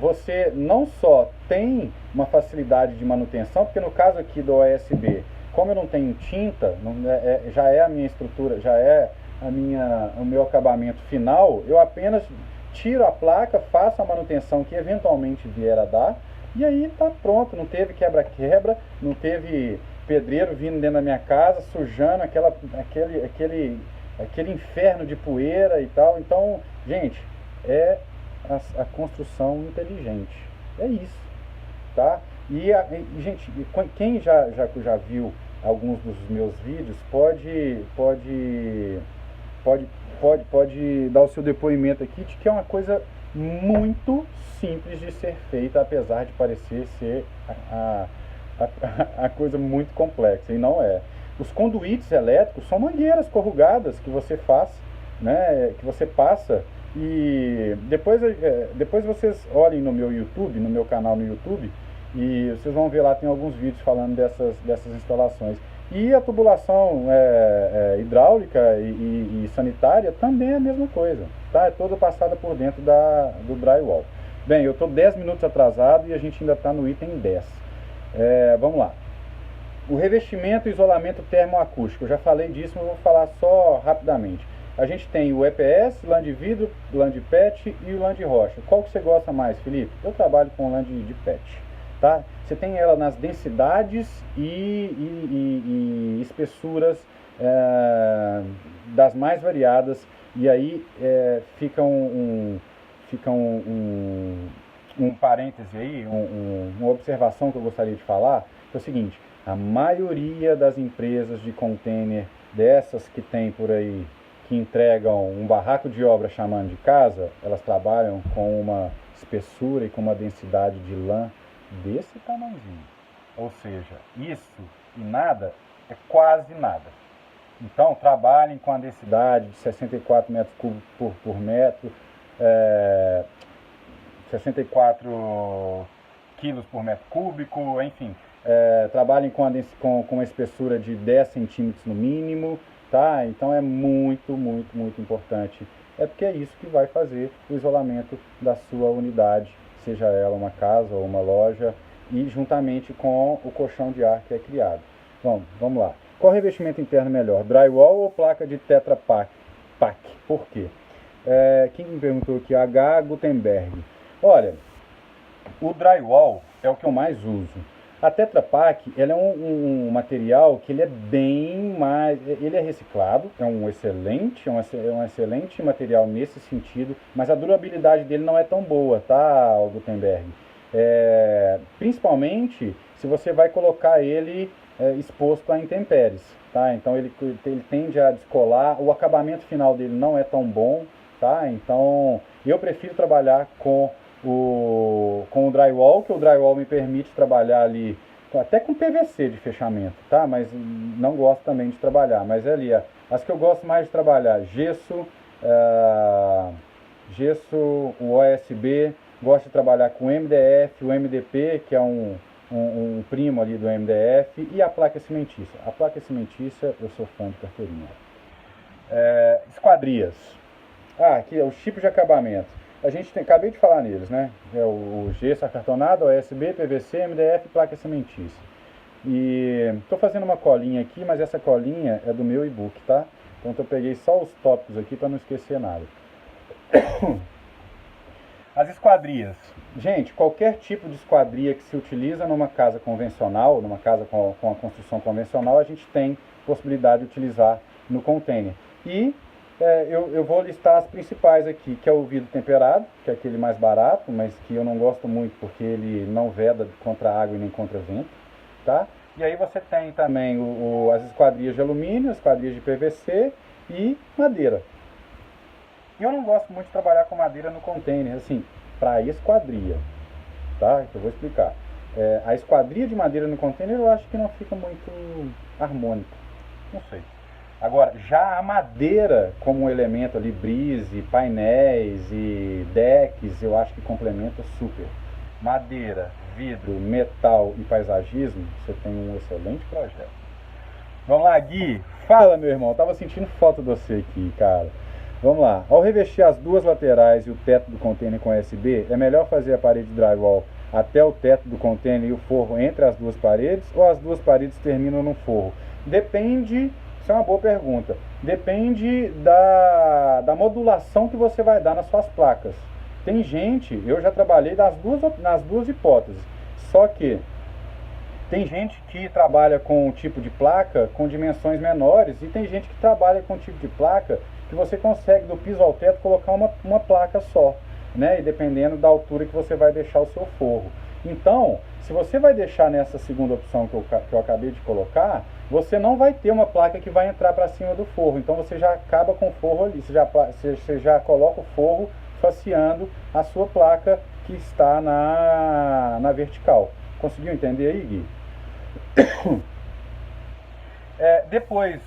você não só tem uma facilidade de manutenção, porque no caso aqui do OSB, como eu não tenho tinta, já é a minha estrutura, já é o meu acabamento final, eu apenas tiro a placa, faço a manutenção que eventualmente vier a dar, e aí tá pronto, não teve quebra-quebra, não teve pedreiro vindo dentro da minha casa, sujando aquele inferno de poeira e tal. Então, gente, é a construção inteligente, é isso, tá? Gente, quem já viu alguns dos meus vídeos pode dar o seu depoimento aqui de que é uma coisa muito simples de ser feita, apesar de parecer ser a coisa muito complexa, e não é. Os conduítes elétricos são mangueiras corrugadas que você faz, né, que você passa, e depois vocês olhem no meu YouTube, no meu canal no YouTube, e vocês vão ver lá, tem alguns vídeos falando dessas instalações. E a tubulação hidráulica e sanitária também é a mesma coisa, tá? É toda passada por dentro do drywall. Bem, eu estou 10 minutos atrasado e a gente ainda está no item 10. Vamos lá. O revestimento e isolamento termoacústico. Eu já falei disso, mas vou falar só rapidamente. A gente tem o EPS, lã de vidro, lã de PET e o lã de rocha. Qual que você gosta mais, Felipe? Eu trabalho com lã de PET. Tá? Você tem ela nas densidades e espessuras das mais variadas, e aí fica um parêntese aí, uma observação que eu gostaria de falar, que é o seguinte: a maioria das empresas de container, dessas que tem por aí, que entregam um barraco de obra chamando de casa, elas trabalham com uma espessura e com uma densidade de lã desse tamanhozinho. Ou seja, isso e nada é quase nada. Então, trabalhem com a densidade de 64 metros cúbicos por metro, 64 quilos por metro cúbico, enfim. Trabalhem com uma espessura de 10 centímetros no mínimo, tá? Então é muito, muito, muito importante. É porque é isso que vai fazer o isolamento da sua unidade, seja ela uma casa ou uma loja, e juntamente com o colchão de ar que é criado. Bom, vamos lá. Qual revestimento interno melhor, drywall ou placa de Tetra Pak? Por quê? Quem me perguntou aqui? H. Gutenberg. Olha, o drywall é o que eu mais uso. A Tetra Pak, ela é um material que ele é bem mais... Ele é reciclado, é um excelente material nesse sentido, mas a durabilidade dele não é tão boa, tá, Gutenberg? Principalmente se você vai colocar ele exposto a intempéries, tá? Então ele tende a descolar, o acabamento final dele não é tão bom, tá? Então eu prefiro trabalhar com o drywall, que o drywall me permite trabalhar ali até com PVC de fechamento, tá? Mas não gosto também de trabalhar, mas é ali, as que eu gosto mais de trabalhar, gesso, o OSB, gosto de trabalhar com MDF, o MDP, que é um primo ali do MDF, e a placa cimentícia. A placa cimentícia, eu sou fã de carteirinha. Esquadrias. Aqui é os tipos de acabamento. A gente acabei de falar neles, né? É o gesso acartonado, OSB, PVC, MDF e placa cimentícia. E estou fazendo uma colinha aqui, mas essa colinha é do meu e-book, tá? Então eu peguei só os tópicos aqui para não esquecer nada. As esquadrias. Gente, qualquer tipo de esquadria que se utiliza numa casa convencional, numa casa com a construção convencional, a gente tem possibilidade de utilizar no container. E eu vou listar as principais aqui, que é o vidro temperado, que é aquele mais barato, mas que eu não gosto muito porque ele não veda contra água e nem contra vento, tá? E aí você tem também as esquadrias de alumínio, as esquadrias de PVC e madeira. Eu não gosto muito de trabalhar com madeira no container, assim, para esquadria, tá? Eu vou explicar. A esquadria de madeira no container eu acho que não fica muito harmônica, não sei. Agora, já a madeira como um elemento ali, brise, painéis e decks, eu acho que complementa super. Madeira, vidro, metal e paisagismo, você tem um excelente projeto. Vamos lá, Gui. Fala, meu irmão. Eu tava sentindo falta de você aqui, cara. Vamos lá. Ao revestir as duas laterais e o teto do container com USB, é melhor fazer a parede de drywall até o teto do container e o forro entre as duas paredes, ou as duas paredes terminam no forro? Depende... Isso é uma boa pergunta. Depende da modulação que você vai dar nas suas placas. Tem gente, eu já trabalhei nas duas hipóteses, só que tem gente que trabalha com um tipo de placa com dimensões menores e tem gente que trabalha com um tipo de placa que você consegue do piso ao teto colocar uma placa só, né? E dependendo da altura que você vai deixar o seu forro. Então, se você vai deixar nessa segunda opção que eu acabei de colocar, você não vai ter uma placa que vai entrar para cima do forro. Então você já acaba com o forro ali, você já coloca o forro faceando a sua placa que está na vertical. Conseguiu entender aí, Gui? Depois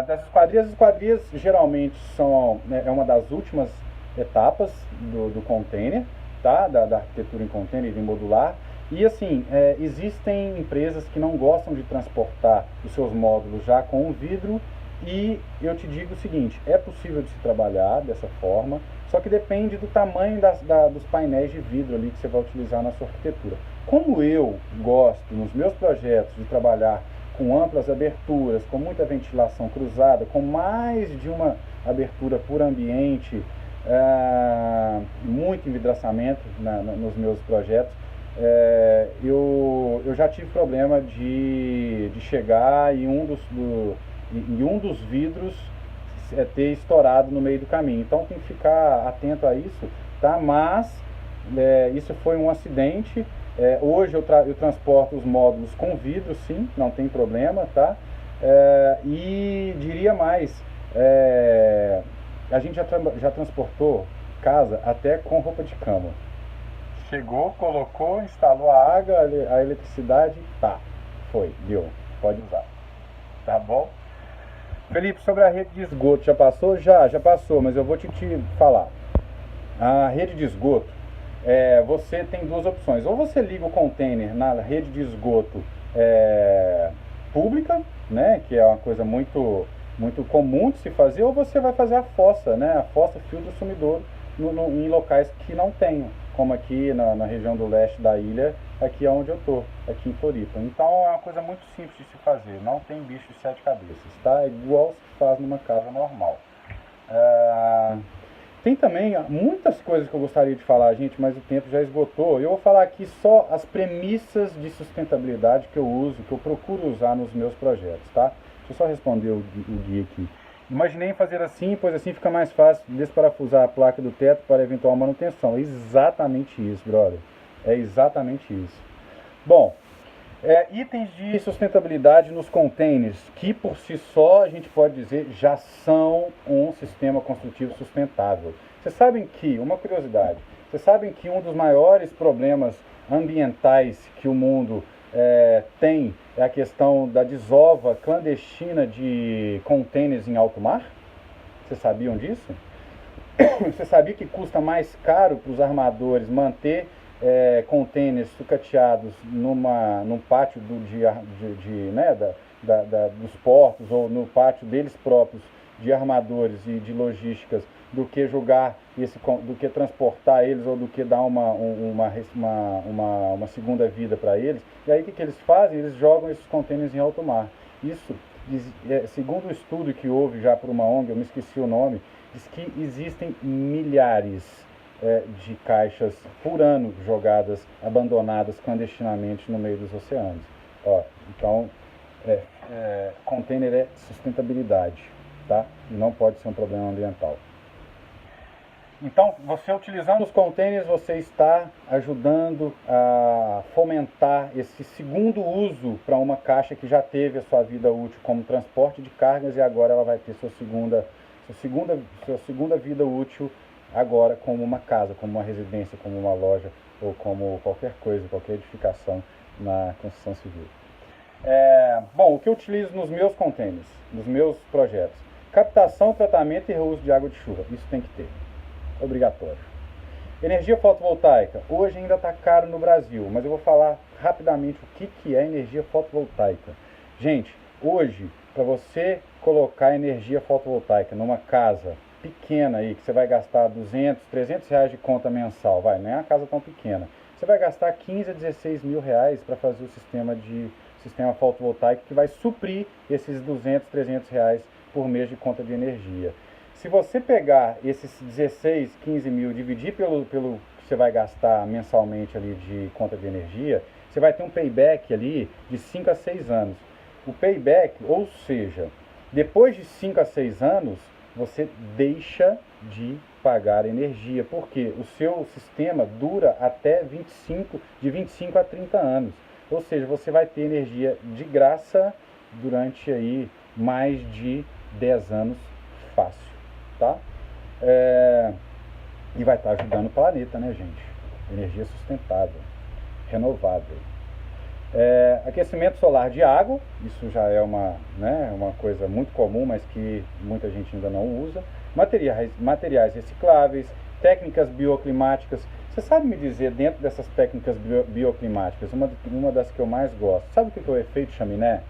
das esquadrias, as esquadrias geralmente são uma das últimas etapas do container, tá? Da arquitetura em container e modular. E assim, existem empresas que não gostam de transportar os seus módulos já com o vidro, e eu te digo o seguinte, é possível de se trabalhar dessa forma, só que depende do tamanho dos painéis de vidro ali que você vai utilizar na sua arquitetura. Como eu gosto, nos meus projetos, de trabalhar com amplas aberturas, com muita ventilação cruzada, com mais de uma abertura por ambiente, muito envidraçamento nos meus projetos, eu já tive problema de chegar e um dos vidros ter estourado no meio do caminho. Então tem que ficar atento a isso, tá? Mas isso foi um acidente. Hoje eu transporto os módulos com vidro, sim, não tem problema, tá? E diria mais, a gente já transportou casa até com roupa de cama. Chegou, colocou, instalou a água, a eletricidade, tá, deu, pode usar, tá bom? Felipe, sobre a rede de esgoto, já passou? Já passou, mas eu vou te falar. A rede de esgoto, você tem duas opções. Ou você liga o container na rede de esgoto pública, né, que é uma coisa muito comum de se fazer, ou você vai fazer a fossa, né, a fossa filtro sumidouro em locais que não tenham, como aqui na região do leste da ilha, aqui é onde eu estou, aqui em Floripa. Então é uma coisa muito simples de se fazer, não tem bicho de sete cabeças, tá? É igual se faz numa casa normal. Tem também muitas coisas que eu gostaria de falar, gente, mas o tempo já esgotou. Eu vou falar aqui só as premissas de sustentabilidade que eu uso, que eu procuro usar nos meus projetos, tá? Deixa eu só responder o guia aqui. Imaginei em fazer assim, pois assim fica mais fácil desparafusar a placa do teto para eventual manutenção. É exatamente isso, brother. É exatamente isso. Bom, itens de sustentabilidade nos containers, que por si só a gente pode dizer já são um sistema construtivo sustentável. Vocês sabem que, uma curiosidade, vocês sabem que um dos maiores problemas ambientais que o mundo tem é a questão da desova clandestina de containers em alto mar? Vocês sabiam disso? Você sabia que custa mais caro para os armadores manter containers sucateados num pátio dos portos ou no pátio deles próprios de armadores e de logísticas do que do que transportar eles ou do que dar uma segunda vida para eles? E aí o que eles fazem? Eles jogam esses containers em alto mar. Isso, segundo um estudo que houve já por uma ONG, eu me esqueci o nome, diz que existem milhares de caixas por ano jogadas, abandonadas clandestinamente no meio dos oceanos. Então, container é sustentabilidade, tá? E não pode ser um problema ambiental. Então, você utilizando os containers, você está ajudando a fomentar esse segundo uso para uma caixa que já teve a sua vida útil como transporte de cargas e agora ela vai ter sua segunda vida útil agora como uma casa, como uma residência, como uma loja ou como qualquer coisa, qualquer edificação na construção civil. Bom, o que eu utilizo nos meus containers, nos meus projetos? Captação, tratamento e reuso de água de chuva. Isso tem que ter. Obrigatório. Energia fotovoltaica. Hoje ainda está caro no Brasil, mas eu vou falar rapidamente o que é energia fotovoltaica. Gente, hoje, para você colocar energia fotovoltaica numa casa pequena aí, que você vai gastar 200, 300 reais de conta mensal, não é uma casa tão pequena, você vai gastar 15 a 16 mil reais para fazer o sistema fotovoltaico que vai suprir esses 200, 300 reais por mês de conta de energia. Se você pegar esses 16, 15 mil, dividir pelo que você vai gastar mensalmente ali de conta de energia, você vai ter um payback ali de 5 a 6 anos. O payback, ou seja, depois de 5 a 6 anos, você deixa de pagar energia, porque o seu sistema dura até de 25 a 30 anos. Ou seja, você vai ter energia de graça durante aí mais de 10 anos fácil. Tá? E vai estar ajudando o planeta, né, gente? Energia sustentável, renovável. Aquecimento solar de água, isso já é uma coisa muito comum, mas que muita gente ainda não usa. Materiais recicláveis, técnicas bioclimáticas. Você sabe me dizer, dentro dessas técnicas bioclimáticas, uma das que eu mais gosto, sabe o que é o efeito chaminé?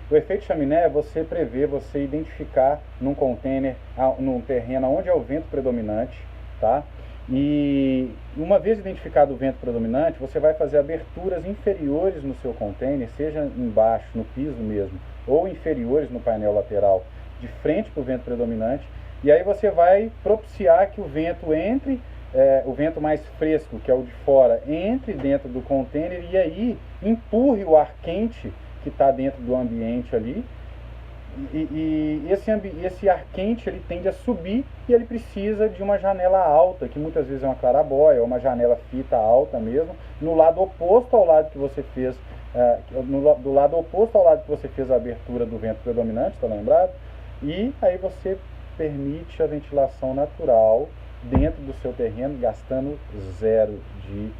O efeito chaminé é você prever, você identificar num container, num terreno onde é o vento predominante, tá? E uma vez identificado o vento predominante, você vai fazer aberturas inferiores no seu container, seja embaixo, no piso mesmo, ou inferiores no painel lateral, de frente para o vento predominante, e aí você vai propiciar que o vento entre, o vento mais fresco, que é o de fora, entre dentro do container e aí empurre o ar quente que está dentro do ambiente ali, e esse ar quente ele tende a subir e ele precisa de uma janela alta, que muitas vezes é uma clarabóia, ou uma janela fita alta mesmo, no lado oposto ao lado que você fez, do lado oposto ao lado que você fez a abertura do vento predominante, está lembrado? E aí você permite a ventilação natural dentro do seu terreno, gastando zero de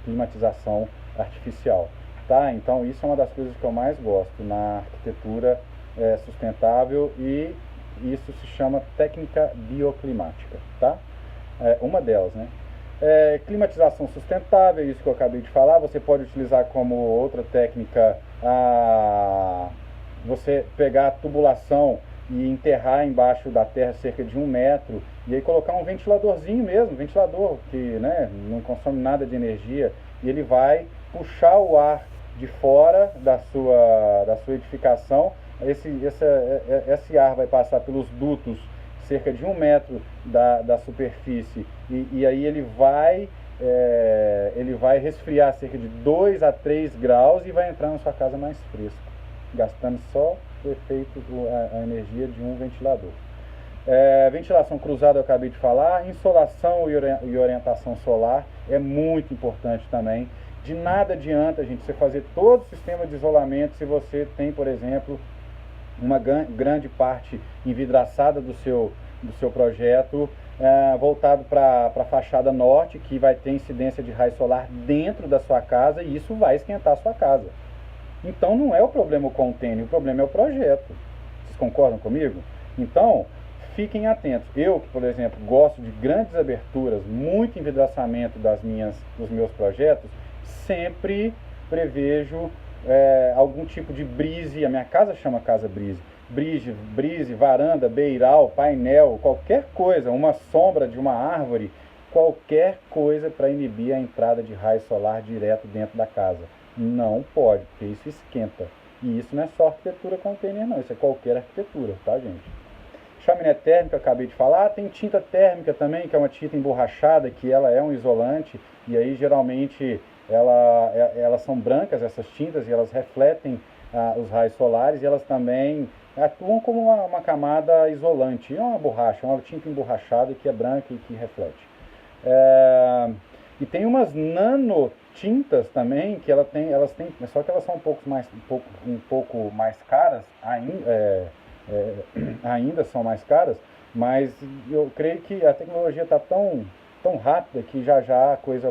climatização artificial, tá? Então isso é uma das coisas que eu mais gosto na arquitetura sustentável, e isso se chama técnica bioclimática, tá? uma delas, né? Climatização sustentável, isso que eu acabei de falar. Você pode utilizar como outra técnica você pegar a tubulação e enterrar embaixo da terra cerca de 1 metro e aí colocar um ventiladorzinho mesmo, ventilador que, né, não consome nada de energia, e ele vai puxar o ar de fora da sua edificação. Esse ar vai passar pelos dutos cerca de 1 metro da superfície e aí ele vai resfriar cerca de 2 a 3 graus e vai entrar na sua casa mais fresco, gastando só o efeito, a energia de um ventilador. Ventilação cruzada eu acabei de falar. Insolação e orientação solar é muito importante também. De nada adianta, gente, você fazer todo o sistema de isolamento se você tem, por exemplo, uma grande parte envidraçada do seu projeto voltado para a fachada norte, que vai ter incidência de raio solar dentro da sua casa, e isso vai esquentar a sua casa. Então não é o problema o container, o problema é o projeto. Vocês concordam comigo? Então, fiquem atentos. Eu, que por exemplo, gosto de grandes aberturas, muito envidraçamento dos meus projetos, sempre prevejo algum tipo de brise. A minha casa chama casa brise. Brise, varanda, beiral, painel, qualquer coisa, uma sombra de uma árvore, qualquer coisa para inibir a entrada de raio solar direto dentro da casa. Não pode, porque isso esquenta. E isso não é só arquitetura container, não. Isso é qualquer arquitetura, tá, gente? Chaminé térmica, eu acabei de falar. Tem tinta térmica também, que é uma tinta emborrachada, que ela é um isolante. E aí, geralmente, elas são brancas, essas tintas, e elas refletem os raios solares. E elas também atuam como uma camada isolante. É uma borracha, uma tinta emborrachada que é branca e que reflete. E tem umas nanotintas também, que elas têm, só que elas são um pouco mais caras, ainda são mais caras, mas eu creio que a tecnologia está tão rápida que já a coisa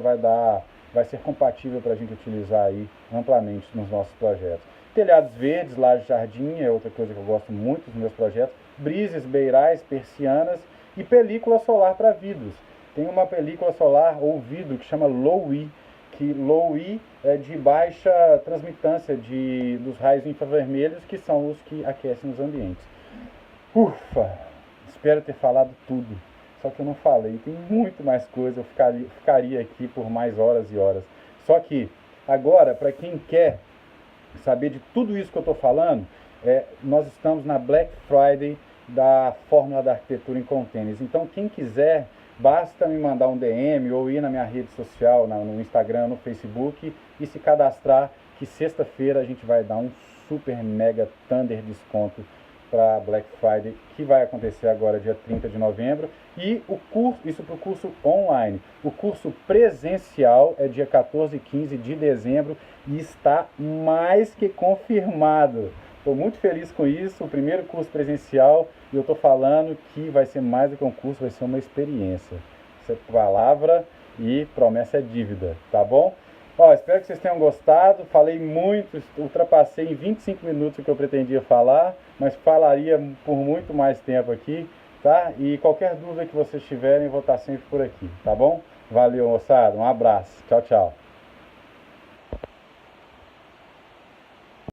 vai ser compatível para a gente utilizar aí amplamente nos nossos projetos. Telhados verdes, laje jardim, é outra coisa que eu gosto muito dos meus projetos. Brises, beirais, persianas e película solar para vidros. Tem uma película solar ou vidro que chama Low-E, que Low-E é de baixa transmitância dos raios infravermelhos, que são os que aquecem os ambientes. Ufa! Espero ter falado tudo, só que eu não falei. Tem muito mais coisa, eu ficaria aqui por mais horas e horas. Só que, agora, para quem quer saber de tudo isso que eu estou falando, nós estamos na Black Friday da Fórmula da Arquitetura em Containers. Então, quem quiser, basta me mandar um DM ou ir na minha rede social, no Instagram, no Facebook, e se cadastrar, que sexta-feira a gente vai dar um super mega thunder desconto para Black Friday, que vai acontecer agora dia 30 de novembro. E isso para o curso online. O curso presencial é dia 14 e 15 de dezembro e está mais que confirmado. Estou muito feliz com isso, o primeiro curso presencial, e eu estou falando que vai ser mais do que um curso, vai ser uma experiência. Isso é palavra e promessa é dívida, tá bom? Espero que vocês tenham gostado. Falei muito, ultrapassei em 25 minutos o que eu pretendia falar, mas falaria por muito mais tempo aqui, tá? E qualquer dúvida que vocês tiverem, eu vou estar sempre por aqui, tá bom? Valeu, moçada, um abraço, tchau, tchau.